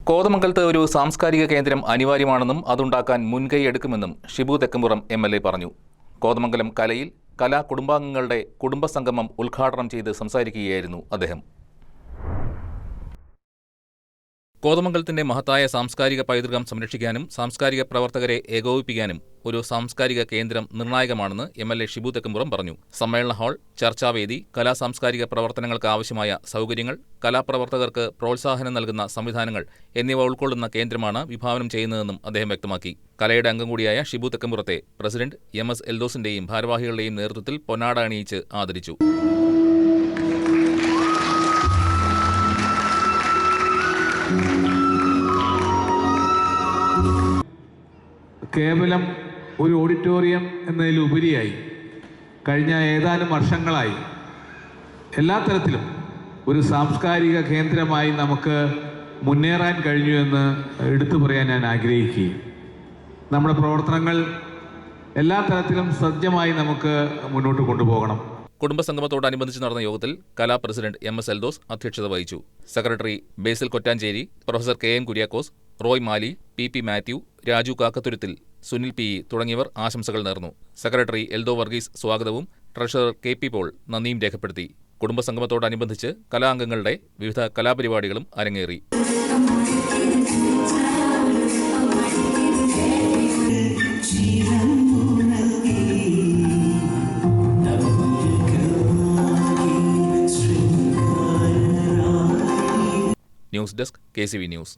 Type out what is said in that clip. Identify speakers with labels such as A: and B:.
A: കോതമംഗലത്ത് ഒരു സാംസ്കാരിക കേന്ദ്രം അനിവാര്യമാണെന്നും അതുണ്ടാക്കാൻ മുൻകൈ എടുക്കുമെന്നും ഷിബു തെക്കുംപുറം MLA പറഞ്ഞു. കോതമംഗലം കലയിൽ കലാ കുടുംബാംഗങ്ങളുടെ കുടുംബസംഗമം ഉദ്ഘാടനം ചെയ്ത് സംസാരിക്കുകയായിരുന്നു അദ്ദേഹം. കോതമംഗലത്തിന്റെ മഹത്തായ സാംസ്കാരിക പൈതൃകം സംരക്ഷിക്കാനും സാംസ്കാരിക പ്രവർത്തകരെ ഏകോപിപ്പിക്കാനും ഒരു സാംസ്കാരിക കേന്ദ്രം നിർണായകമാണെന്ന് MLA ഷിബു തെക്കുംപുറം പറഞ്ഞു. സമ്മേളന ഹാൾ, ചർച്ചാവേദി, കലാസാംസ്കാരിക പ്രവർത്തനങ്ങൾക്ക് ആവശ്യമായ സൗകര്യങ്ങൾ, കലാപ്രവർത്തകർക്ക് പ്രോത്സാഹനം നൽകുന്ന സംവിധാനങ്ങൾ എന്നിവ ഉൾക്കൊള്ളുന്ന കേന്ദ്രമാണ് വിഭാവനം ചെയ്യുന്നതെന്നും അദ്ദേഹം വ്യക്തമാക്കി. കലയുടെ അംഗം കൂടിയായ ഷിബു തെക്കുംപുറത്തെ പ്രസിഡന്റ് MS എൽദോസിന്റെയും ഭാരവാഹികളുടെയും നേതൃത്വത്തിൽ പൊന്നാട അണിയിച്ച് ആദരിച്ചു.
B: കേവലം ഒരു ഓഡിറ്റോറിയം എന്നതിലുപരിയായി കഴിഞ്ഞ ഏതാനും വർഷങ്ങളായി എല്ലാ തരത്തിലും ഒരു സാംസ്കാരിക കേന്ദ്രമായി നമുക്ക് മുന്നേറാൻ കഴിഞ്ഞു എന്ന് എടുത്തു പറയാൻ ഞാൻ ആഗ്രഹിക്കുകയും നമ്മുടെ പ്രവർത്തനങ്ങൾ എല്ലാ തരത്തിലും സജ്ജമായി നമുക്ക് മുന്നോട്ട് കൊണ്ടുപോകണം.
A: കുടുംബസംഗമത്തോടനുബന്ധിച്ച് നടന്ന യോഗത്തിൽ കലാ പ്രസിഡന്റ് MS എൽദോസ് അധ്യക്ഷത വഹിച്ചു. സെക്രട്ടറി ബേസിൽ കൊറ്റാഞ്ചേരി, പ്രൊഫസർ KM കുര്യാക്കോസ്, റോയ് മാലി, PP മാത്യു, രാജു കാക്കത്തുരുത്തിൽ, സുനിൽ PE തുടങ്ങിയവർ ആശംസകൾ നേർന്നു. സെക്രട്ടറി എൽദോ വർഗീസ് സ്വാഗതവും ട്രഷറർ KP പോൾ നന്ദിയും രേഖപ്പെടുത്തി. കുടുംബസംഗമത്തോടനുബന്ധിച്ച് കലാംഗങ്ങളുടെ വിവിധ കലാപരിപാടികളും അരങ്ങേറി. News desk KCV news.